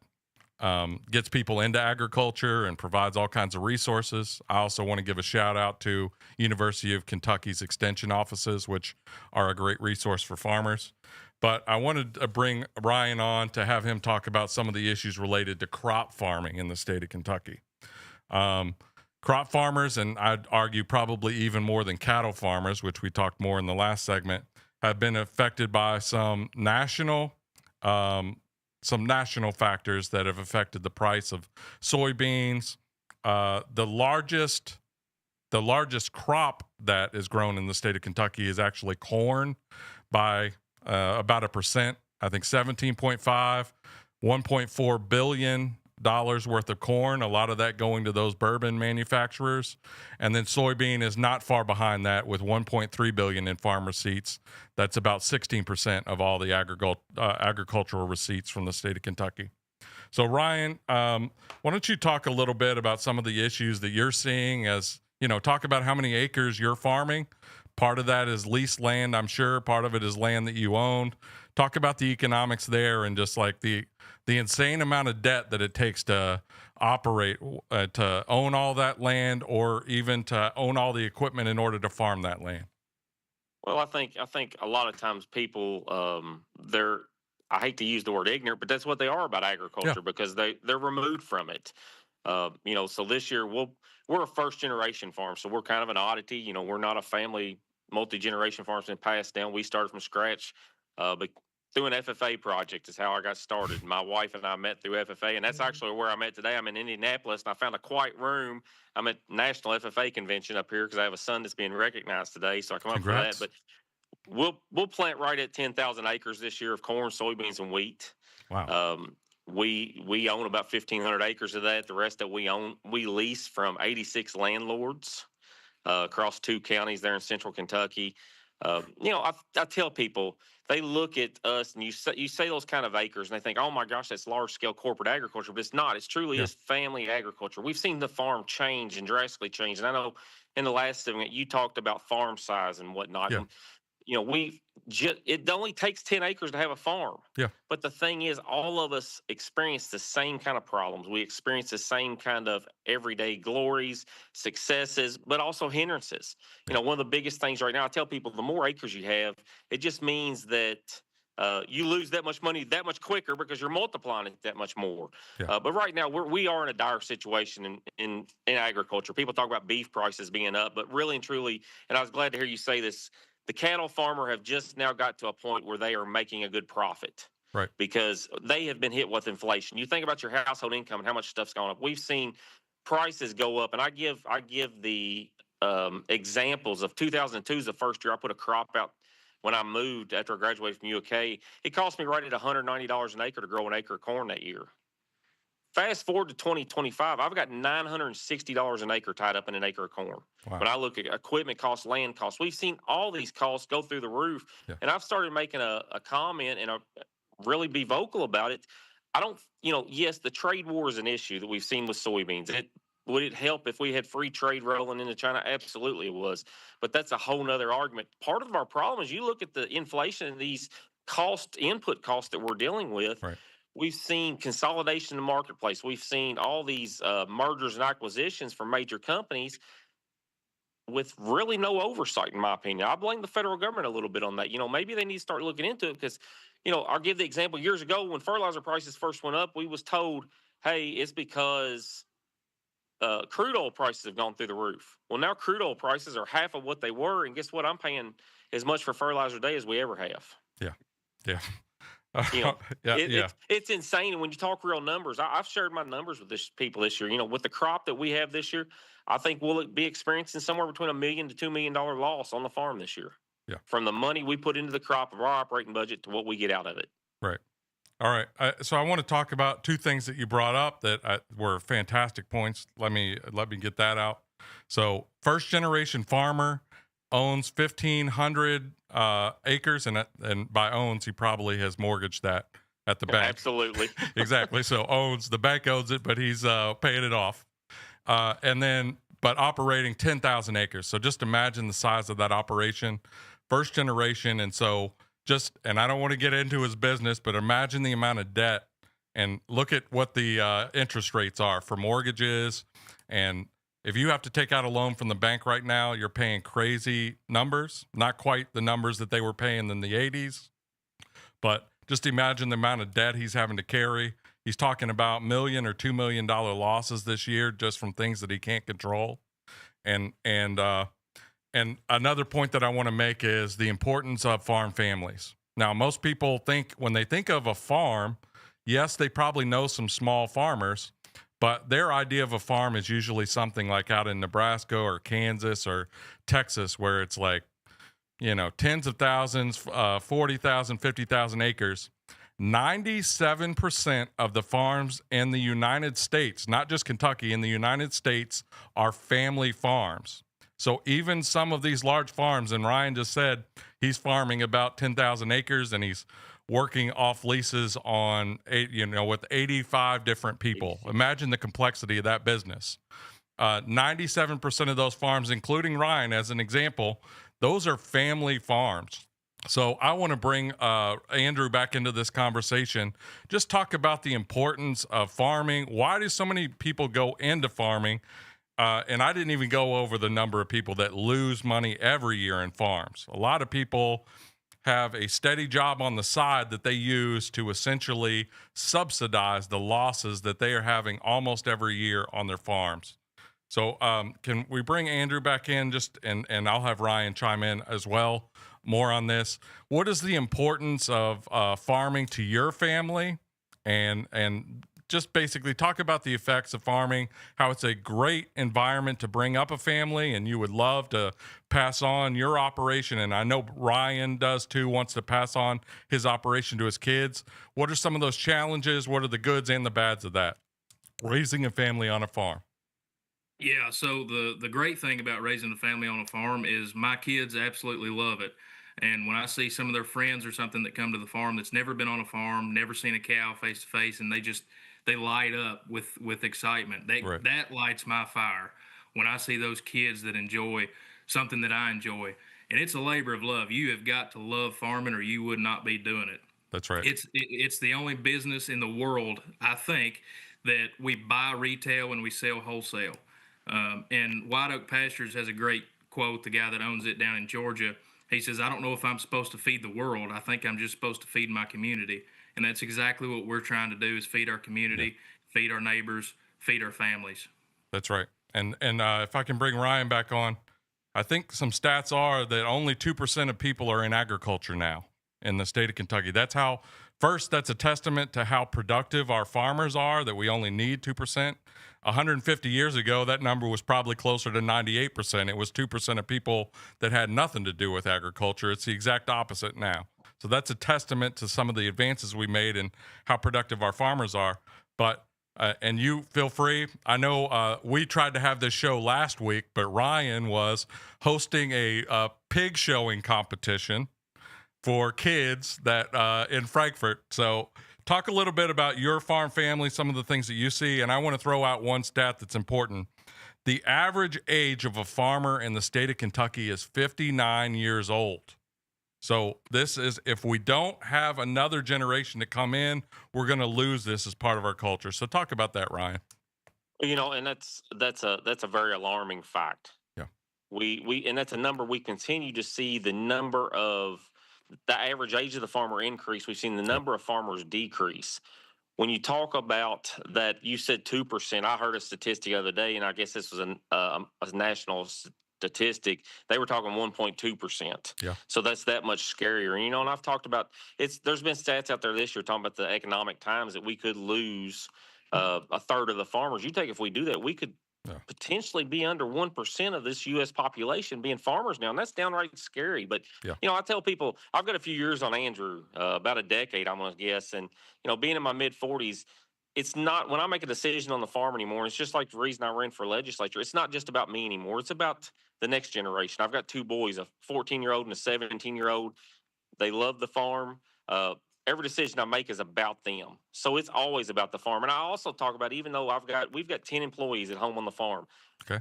gets people into agriculture and provides all kinds of resources. I also want to give a shout out to University of Kentucky's extension offices, which are a great resource for farmers. But I wanted to bring Ryan on to have him talk about some of the issues related to crop farming in the state of Kentucky. Crop farmers, and I'd argue probably even more than cattle farmers, which we talked more in the last segment, have been affected by some national factors that have affected the price of soybeans. The largest crop that is grown in the state of Kentucky is actually corn by about 1%. I think 17.5, $1.4 billion worth of corn, a lot of that going to those bourbon manufacturers. And then soybean is not far behind that with 1.3 billion in farm receipts. That's about 16% of all the agricultural receipts from the state of Kentucky. So Ryan, why don't you talk a little bit about some of the issues that you're seeing, as you know, talk about how many acres you're farming. Part of that is leased land, I'm sure. Part of it is land that you own. Talk about the economics there and just like the insane amount of debt that it takes to operate, to own all that land, or even to own all the equipment in order to farm that land. Well, I think a lot of times people, I hate to use the word ignorant, but that's what they are about agriculture because they're removed from it. So this year we're a first generation farm, so we're kind of an oddity. You know, we're not a family multi-generation farm that's been passed down. We started from scratch, but through an FFA project is how I got started. My wife and I met through FFA, and that's actually where I'm at today. I'm in Indianapolis, and I found a quiet room. I'm at National FFA Convention up here because I have a son that's being recognized today, so I come up for that. But we'll plant right at 10,000 acres this year of corn, soybeans, and wheat. Wow. We own about 1,500 acres of that. The rest that we own, we lease from 86 landlords across 2 counties there in central Kentucky. I tell people, they look at us and you say those kind of acres and they think, oh my gosh, that's large scale corporate agriculture, but it's not. It's truly is family agriculture. We've seen the farm change and drastically change. And I know in the last segment you talked about farm size and whatnot. Yeah. And, it only takes 10 acres to have a farm. Yeah. But the thing is, all of us experience the same kind of problems. We experience the same kind of everyday glories, successes, but also hindrances. You know, one of the biggest things right now, I tell people, the more acres you have, it just means that you lose that much money that much quicker because you're multiplying it that much more. Yeah. But right now, we are in a dire situation in agriculture. People talk about beef prices being up, but really and truly, and I was glad to hear you say this, the cattle farmer have just now got to a point where they are making a good profit. Right. Because they have been hit with inflation. You think about your household income and how much stuff's gone up. We've seen prices go up, and I give the examples of 2002 is the first year I put a crop out when I moved after I graduated from UK. It cost me right at $190 an acre to grow an acre of corn that year. Fast forward to 2025, I've got $960 an acre tied up in an acre of corn. Wow. When I look at equipment costs, land costs, we've seen all these costs go through the roof. Yeah. And I've started making a comment and really be vocal about it. I don't, yes, the trade war is an issue that we've seen with soybeans. Would it help if we had free trade rolling into China? Absolutely it was. But that's a whole nother argument. Part of our problem is you look at the inflation and these input costs that we're dealing with. Right. We've seen consolidation in the marketplace. We've seen all these mergers and acquisitions from major companies with really no oversight, in my opinion. I blame the federal government a little bit on that. Maybe they need to start looking into it because, I'll give the example. Years ago when fertilizer prices first went up, we was told, hey, it's because crude oil prices have gone through the roof. Well, now crude oil prices are half of what they were. And guess what? I'm paying as much for fertilizer today as we ever have. Yeah. Yeah. It's insane. And when you talk real numbers, I've shared my numbers with people this year. With the crop that we have this year, I think we'll be experiencing somewhere between $1 million to $2 million loss on the farm this year. Yeah. From the money we put into the crop of our operating budget to what we get out of it. Right. All right. So I want to talk about two things that you brought up that were fantastic points. Let me get that out. So first generation farmer owns 1,500 acres, and by owns, he probably has mortgaged that at the bank. Absolutely. Exactly. So the bank owns it, but he's paying it off. But operating 10,000 acres. So just imagine the size of that operation, first generation. And so and I don't want to get into his business, but imagine the amount of debt and look at what the interest rates are for mortgages. And if you have to take out a loan from the bank right now, you're paying crazy numbers, not quite the numbers that they were paying in the 80s. But just imagine the amount of debt he's having to carry. He's talking about $1 million or $2 million losses this year just from things that he can't control. And another point that I want to make is the importance of farm families. Now, most people think when they think of a farm, yes, they probably know some small farmers, but their idea of a farm is usually something like out in Nebraska or Kansas or Texas, where it's like, tens of thousands, 40,000, 50,000 acres. 97% of the farms in the United States, not just Kentucky, in the United States, are family farms. So even some of these large farms, and Ryan just said he's farming about 10,000 acres and he's working off leases on, with 85 different people. Imagine the complexity of that business. 97% of those farms, including Ryan as an example, those are family farms. So I want to bring Andrew back into this conversation. Just talk about the importance of farming. Why do so many people go into farming? And I didn't even go over the number of people that lose money every year in farms. A lot of people have a steady job on the side that they use to essentially subsidize the losses that they are having almost every year on their farms. So can we bring Andrew back in and I'll have Ryan chime in as well more on this. What is the importance of farming to your family and just basically talk about the effects of farming, how it's a great environment to bring up a family and you would love to pass on your operation. And I know Ryan does too, wants to pass on his operation to his kids. What are some of those challenges? What are the goods and the bads of that? Raising a family on a farm. Yeah, so the great thing about raising a family on a farm is my kids absolutely love it. And when I see some of their friends or something that come to the farm that's never been on a farm, never seen a cow face to face, and they light up with excitement. Right. That lights my fire when I see those kids that enjoy something that I enjoy. And it's a labor of love. You have got to love farming or you would not be doing it. That's right. It's the only business in the world, I think, that we buy retail and we sell wholesale. And White Oak Pastures has a great quote, the guy that owns it down in Georgia. He says, "I don't know if I'm supposed to feed the world. I think I'm just supposed to feed my community." And that's exactly what we're trying to do is feed our community, feed our neighbors, feed our families. That's right. And if I can bring Ryan back on, I think some stats are that only 2% of people are in agriculture now in the state of Kentucky. That's a testament to how productive our farmers are, that we only need 2%. 150 years ago, that number was probably closer to 98%. It was 2% of people that had nothing to do with agriculture. It's the exact opposite now. So that's a testament to some of the advances we made and how productive our farmers are. But and you feel free. I know we tried to have this show last week, but Ryan was hosting a pig showing competition for kids that in Frankfurt. So talk a little bit about your farm family, some of the things that you see. And I want to throw out one stat that's important. The average age of a farmer in the state of Kentucky is 59 years old. So this is, if we don't have another generation to come in, we're going to lose this as part of our culture. So talk about that, Ryan. And that's a very alarming fact. Yeah. We and that's a number we continue to see the average age of the farmer increase. We've seen the number of farmers decrease. When you talk about that, you said 2%. I heard a statistic the other day, and I guess this was a national statistic. They were talking 1.2%. Yeah. So that's that much scarier. And I've talked about there's been stats out there this year talking about the economic times that we could lose a third of the farmers. If we do that, we could potentially be under 1% of this U.S. population being farmers now, and that's downright scary. But I tell people I've got a few years on Andrew, about a decade, I'm going to guess, and being in my mid 40s, it's not when I make a decision on the farm anymore. It's just like the reason I ran for legislature. It's not just about me anymore. It's about the next generation. I've got two boys, a 14-year-old and a 17-year-old. They love the farm. Every decision I make is about them. So it's always about the farm. And I also talk about, even though we've got 10 employees at home on the farm,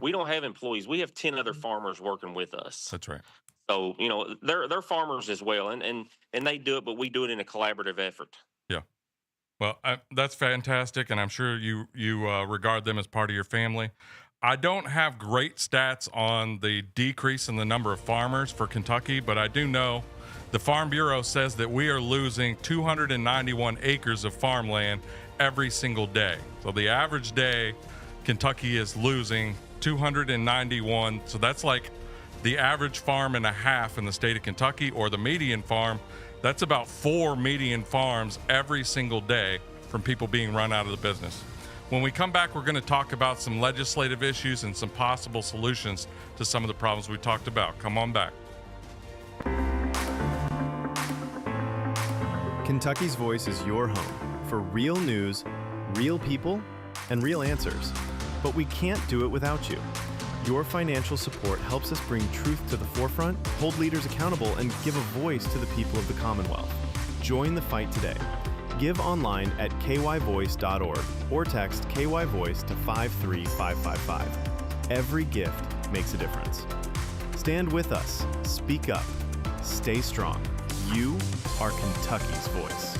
we don't have employees. We have 10 other farmers working with us. That's right. So, they're farmers as well. And they do it, but we do it in a collaborative effort. Yeah. Well, that's fantastic. And I'm sure you regard them as part of your family. I don't have great stats on the decrease in the number of farmers for Kentucky, but I do know the Farm Bureau says that we are losing 291 acres of farmland every single day. So the average day, Kentucky is losing 291. So that's like the average farm and a half in the state of Kentucky, or the median farm. That's about 4 median farms every single day from people being run out of the business. When we come back, we're going to talk about some legislative issues and some possible solutions to some of the problems we talked about. Come on back. Kentucky's Voice is your home for real news, real people, and real answers. But we can't do it without you. Your financial support helps us bring truth to the forefront, hold leaders accountable, and give a voice to the people of the Commonwealth. Join the fight today. Give online at kyvoice.org or text KYVoice to 53555. Every gift makes a difference. Stand with us. Speak up. Stay strong. You are Kentucky's voice.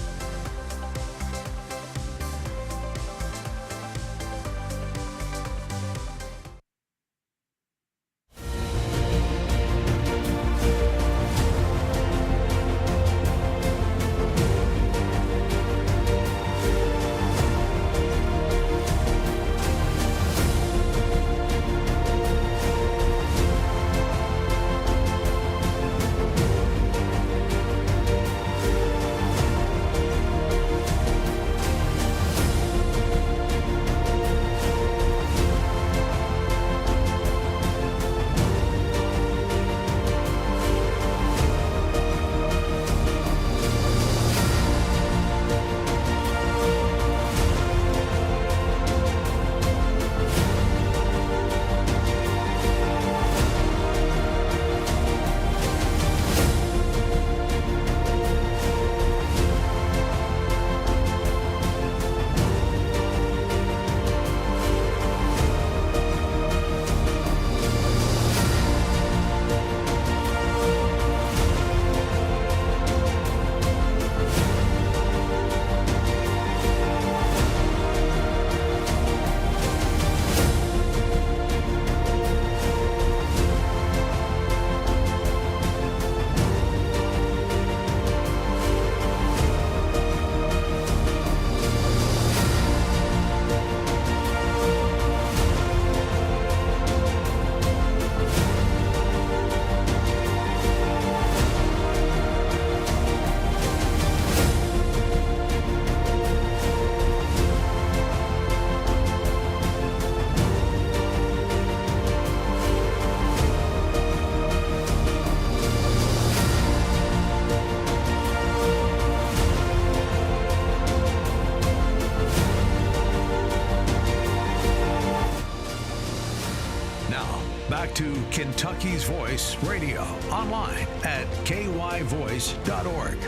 back to Kentucky's Voice Radio, online at kyvoice.org.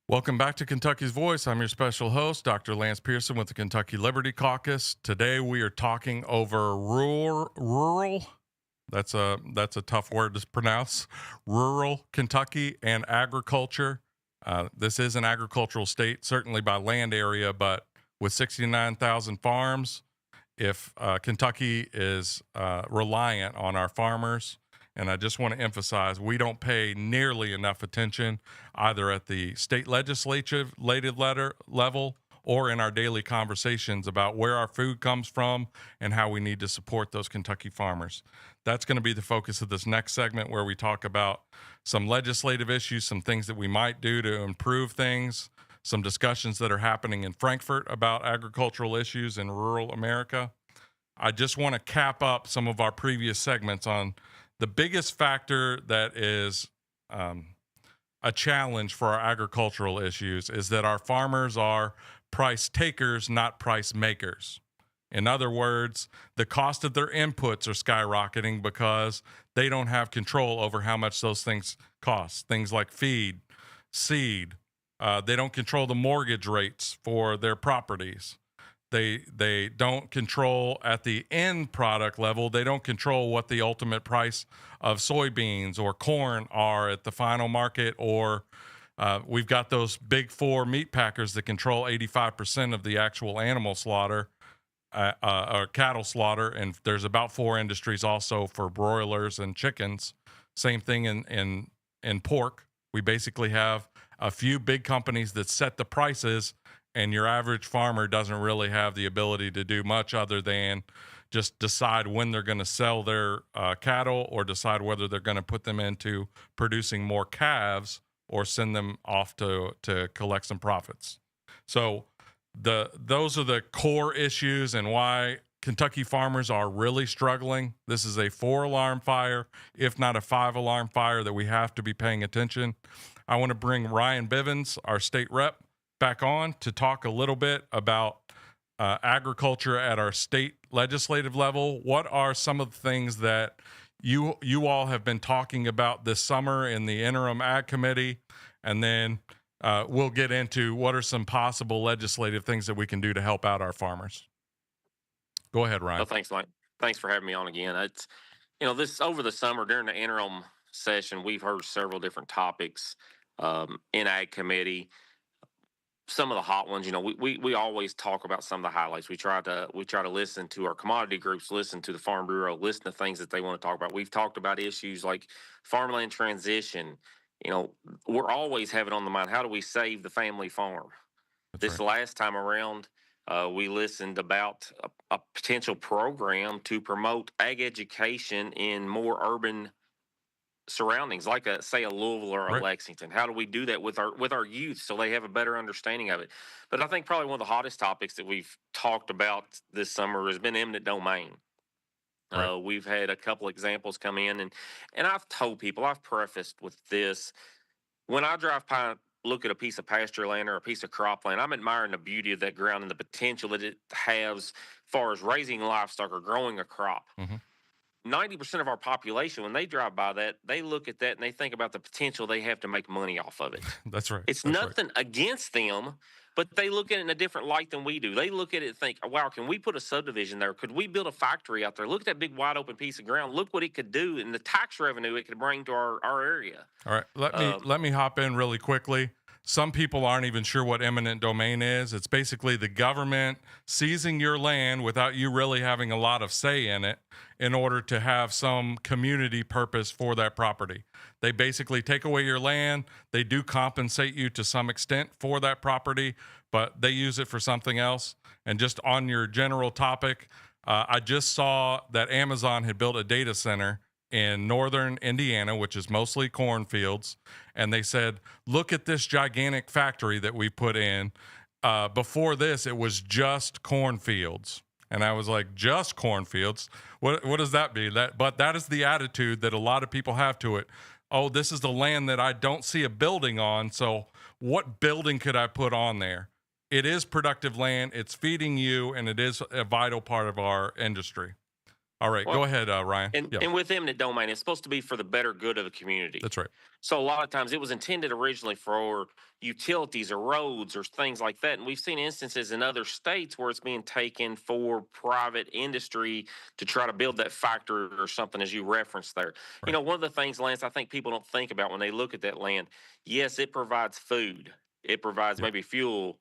Welcome back to Kentucky's Voice. I'm your special host, Dr. Lance Pearson with the Kentucky Liberty Caucus. Today we are talking over rural. That's a tough word to pronounce. Rural Kentucky and agriculture. This is an agricultural state, certainly by land area, but with 69,000 farms, if Kentucky is reliant on our farmers, and I just want to emphasize, we don't pay nearly enough attention either at the state legislative level or in our daily conversations about where our food comes from and how we need to support those Kentucky farmers. That's going to be the focus of this next segment, where we talk about some legislative issues, some things that we might do to improve things, some discussions that are happening in Frankfurt about agricultural issues in rural America. I just want to cap up some of our previous segments on the biggest factor that is a challenge for our agricultural issues is that our farmers are price takers, not price makers. In other words, the cost of their inputs are skyrocketing because they don't have control over how much those things cost. Things like feed, seed. They don't control the mortgage rates for their properties. They don't control at the end product level. They don't control what the ultimate price of soybeans or corn are at the final market, or we've got those big four meat packers that control 85% of the actual animal slaughter or cattle slaughter. And there's about four industries also for broilers and chickens. Same thing in pork. We basically have a few big companies that set the prices, and your average farmer doesn't really have the ability to do much other than just decide when they're going to sell their cattle, or decide whether they're going to put them into producing more calves or send them off to collect some profits. So those are the core issues and why Kentucky farmers are really struggling. This is a 4-alarm fire, if not a 5-alarm fire, that we have to be paying attention. I want to bring Ryan Bivens, our state rep, back on to talk a little bit about agriculture at our state legislative level. What are some of the things that you all have been talking about this summer in the interim ag committee? And then we'll get into what are some possible legislative things that we can do to help out our farmers. Go ahead, Ryan. Well, thanks, Mike. Thanks for having me on again. It's, this over the summer during the interim session, we've heard several different topics in ag committee. Some of the hot ones, we always talk about some of the highlights. We try to listen to our commodity groups, listen to the Farm Bureau, listen to things that they want to talk about. We've talked about issues like farmland transition. We're always having on the mind, how do we save the family farm? That's right. Last time around, we listened about a potential program to promote ag education in more urban surroundings, like say a Louisville or a Lexington. How do we do that with our youth so they have a better understanding of it? But I think probably one of the hottest topics that we've talked about this summer has been eminent domain. Right. We've had a couple examples come in, and I've told people, I've prefaced with this, when I drive by, look at a piece of pasture land or a piece of cropland, I'm admiring the beauty of that ground and the potential that it has as far as raising livestock or growing a crop. Mm-hmm. 90% of our population, when they drive by that, they look at that and they think about the potential they have to make money off of it. That's right. It's nothing against them, but they look at it in a different light than we do. They look at it and think, wow, can we put a subdivision there? Could we build a factory out there? Look at that big wide open piece of ground. Look what it could do and the tax revenue it could bring to our area. All right. Let me hop in really quickly. Some people aren't even sure what eminent domain is. It's basically the government seizing your land without you really having a lot of say in it in order to have some community purpose for that property. They basically take away your land. They do compensate you to some extent for that property, but they use it for something else. And just on your general topic, I just saw that Amazon had built a data center in northern Indiana, which is mostly cornfields, and they said, look at this gigantic factory that we put in. Before this, it was just cornfields. And I was like, just cornfields? What does that mean? But that is the attitude that a lot of people have to it. Oh, this is the land that I don't see a building on, so what building could I put on there? It is productive land, it's feeding you, and it is a vital part of our industry. All right, Well, go ahead, Ryan. and Yeah, and with eminent domain, it's supposed to be for the better good of the community. that's right. So a lot of times it was intended originally for utilities or roads or things like that. And we've seen instances in other states where it's being taken for private industry to try to build that factory or something, as you referenced there. You Right. know, one of the things, Lance, I think people don't think about when they look at that land, yes, it provides food, it provides Yeah, maybe fuel,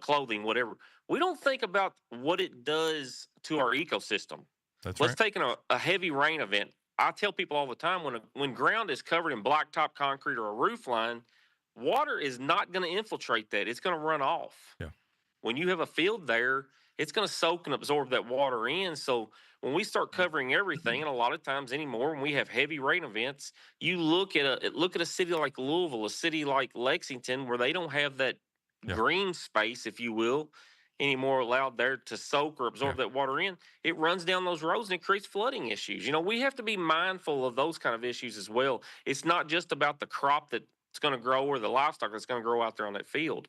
clothing, whatever. We don't think about what it does to our ecosystem. that's Let's right. take a heavy rain event. I tell people all the time when ground is covered in blacktop concrete or a roof line, water is not going to infiltrate that. It's going to run off. Yeah, When you have a field there, it's going to soak and absorb that water in. So when we start covering everything, and a lot of times anymore, when we have heavy rain events, you look at a city like Louisville, a city like Lexington, where they don't have that yeah, green space, if you will, anymore allowed there to soak or yeah. absorb that water in. It runs down those roads and it creates flooding issues. You know, we have to be mindful of those kind of issues as well. It's not just about the crop that's going to grow or the livestock that's going to grow out there on that field.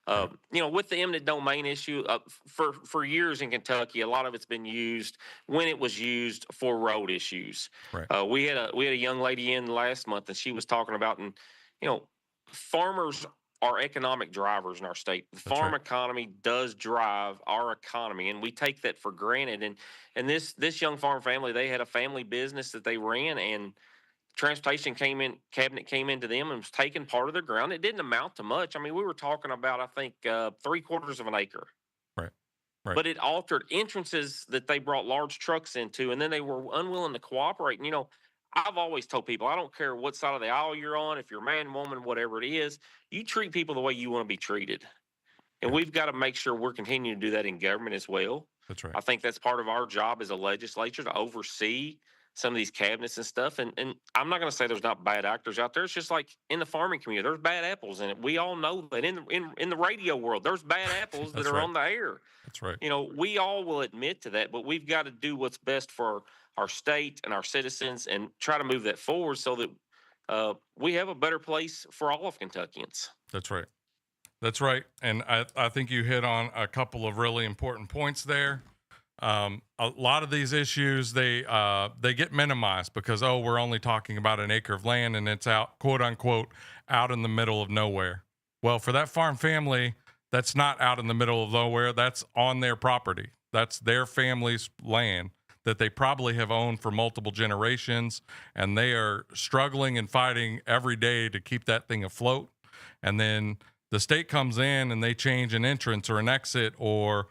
Right. You know, with the eminent domain issue, for years in Kentucky, a lot of it's been used when it was used for road issues. Right. We had a young lady in last month, and she was talking about, and you know, farmers are economic drivers in our state. The That's farm right. economy does drive our economy, and we take that for granted. And this young farm family, they had a family business that they ran, and transportation cabinet came into them and was taking part of their ground. It didn't amount to much. I mean, we were talking about, I think, 3/4 of an acre, Right. Right. but it altered entrances that they brought large trucks into, and then they were unwilling to cooperate. And, you know, I've always told people, I don't care what side of the aisle you're on, if you're man, woman, whatever it is, you treat people the way you want to be treated. And Yeah, we've got to make sure we're continuing to do that in government as well. that's right. I think that's part of our job as a legislature to oversee some of these cabinets and stuff. And I'm not going to say there's not bad actors out there. It's just like in the farming community, there's bad apples in it. We all know that. In the radio world, there's bad apples that That's are right. on the air. That's right. You know, we all will admit to that, but we've got to do what's best for our state and our citizens and try to move that forward so that we have a better place for all of Kentuckians. That's right. That's right. And I think you hit on a couple of really important points there. A lot of these issues, they get minimized because, oh, we're only talking about an acre of land and it's out, quote unquote, out in the middle of nowhere. Well, for that farm family, that's not out in the middle of nowhere. That's on their property. That's their family's land that they probably have owned for multiple generations. And they are struggling and fighting every day to keep that thing afloat. And then the state comes in and they change an entrance or an exit or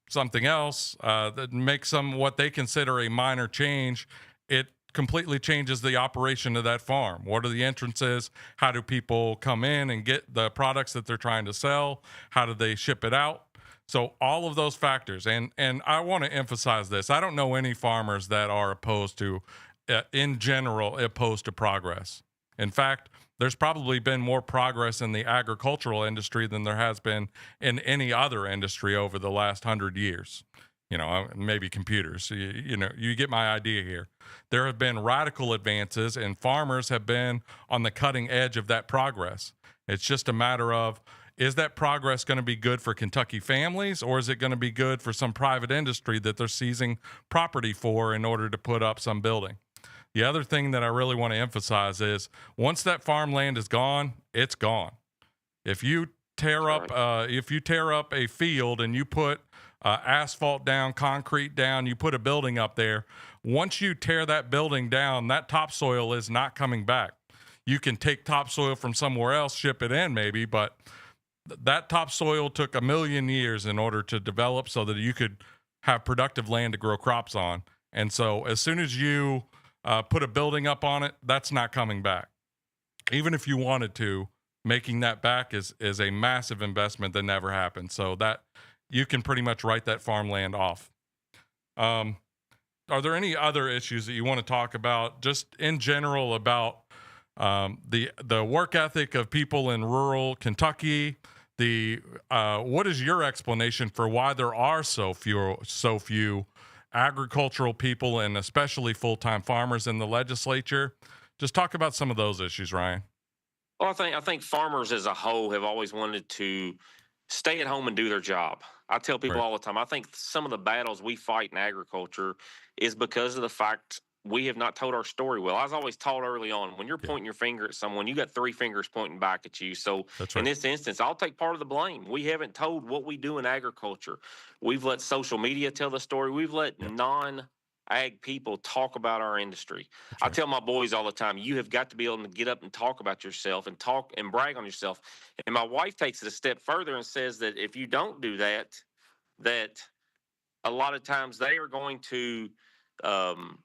something else that makes some what they consider a minor change. It completely changes the operation of that farm. What are the entrances? How do people come in and get the products that they're trying to sell? How do they ship it out? So all of those factors, and I want to emphasize this. I don't know any farmers that are opposed to, in general, opposed to progress. In fact, there's probably been more progress in the agricultural industry than there has been in any other industry over the last 100 years. You know, maybe computers. You know, you get my idea here. There have been radical advances, and farmers have been on the cutting edge of that progress. It's just a matter of, is that progress going to be good for Kentucky families, or is it going to be good for some private industry that they're seizing property for in order to put up some building? The other thing that I really want to emphasize is once that farmland is gone, it's gone. If you tear up a field and you put asphalt down, concrete down, you put a building up there, once you tear that building down, that topsoil is not coming back. You can take topsoil from somewhere else, ship it in maybe, but that topsoil took 1,000,000 years in order to develop so that you could have productive land to grow crops on. And so as soon as you put a building up on it, that's not coming back. Even if you wanted to, making that back is a massive investment that never happened. So that you can pretty much write that farmland off. Are there any other issues that you want to talk about, just in general, about the work ethic of people in rural Kentucky? What is your explanation for why there are so few agricultural people and especially full-time farmers in the legislature? Just talk about some of those issues, Ryan. Well, I think farmers as a whole have always wanted to stay at home and do their job. I tell people Right. all the time, I think some of the battles we fight in agriculture is because of the fact we have not told our story well. I was always taught early on, when you're Yeah. pointing your finger at someone, you got three fingers pointing back at you. So That's in right. this instance, I'll take part of the blame. We haven't told what we do in agriculture. We've let social media tell the story. We've let Yeah. non-ag people talk about our industry. That's I right. tell my boys all the time, you have got to be able to get up and talk about yourself and talk and brag on yourself. And my wife takes it a step further and says that if you don't do that, that a lot of times they are going to, um,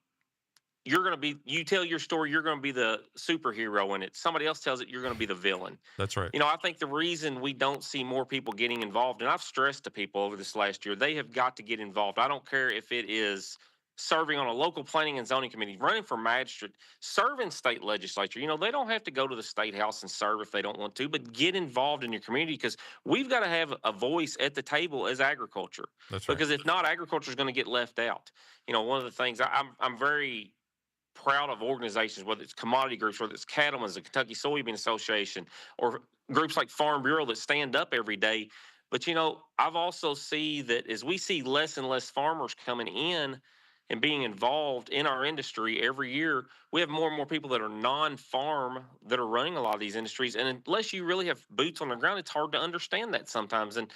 you're going to be, you tell your story, you're going to be the superhero in it. Somebody else tells it, you're going to be the villain. That's right. I think the reason we don't see more people getting involved, and I've stressed to people over this last year, they have got to get involved. I don't care if it is serving on a local planning and zoning committee, running for magistrate, serving state legislature. They don't have to go to the state house and serve if they don't want to, but get involved in your community, because we've got to have a voice at the table as agriculture. That's right. Because if not, agriculture is going to get left out. One of the things I'm very proud of organizations, whether it's commodity groups, whether it's cattlemen's, the Kentucky Soybean Association, or groups like Farm Bureau that stand up every day. But I've also see that as we see less and less farmers coming in and being involved in our industry every year, we have more and more people that are non-farm that are running a lot of these industries. And unless you really have boots on the ground, it's hard to understand that sometimes. And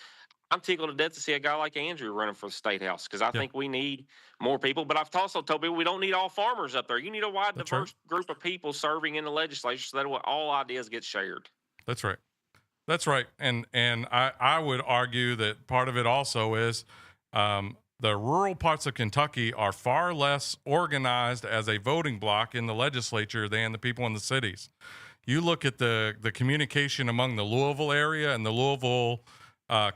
I'm tickled to death to see a guy like Andrew running for the state house, because I Yeah. think we need more people. But I've also told people we don't need all farmers up there. You need a wide, That's diverse group of people serving in the legislature, so that way all ideas get shared. That's right. That's right. And I would argue that part of it also is the rural parts of Kentucky are far less organized as a voting bloc in the legislature than the people in the cities. You look at the communication among the Louisville area and the Louisville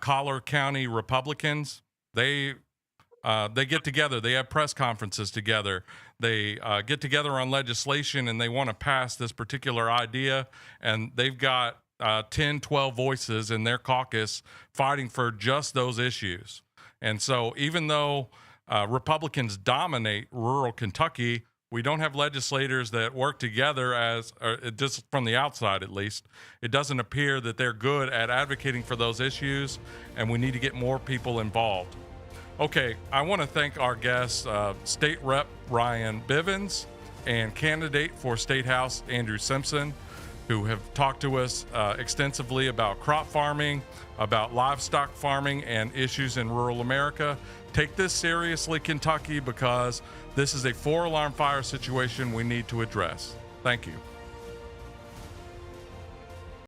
Collar County Republicans. They get together. They have press conferences together. They get together on legislation, and they want to pass this particular idea. And they've got 10, 12 voices in their caucus fighting for just those issues. And so even though Republicans dominate rural Kentucky, we don't have legislators that work together just from the outside, at least. It doesn't appear that they're good at advocating for those issues, and we need to get more people involved. Okay, I want to thank our guests, State Rep Ryan Bivens and candidate for State House Andrew Simpson, who have talked to us extensively about crop farming, about livestock farming, and issues in rural America. Take this seriously, Kentucky, because this is a 4-alarm fire situation we need to address. Thank you.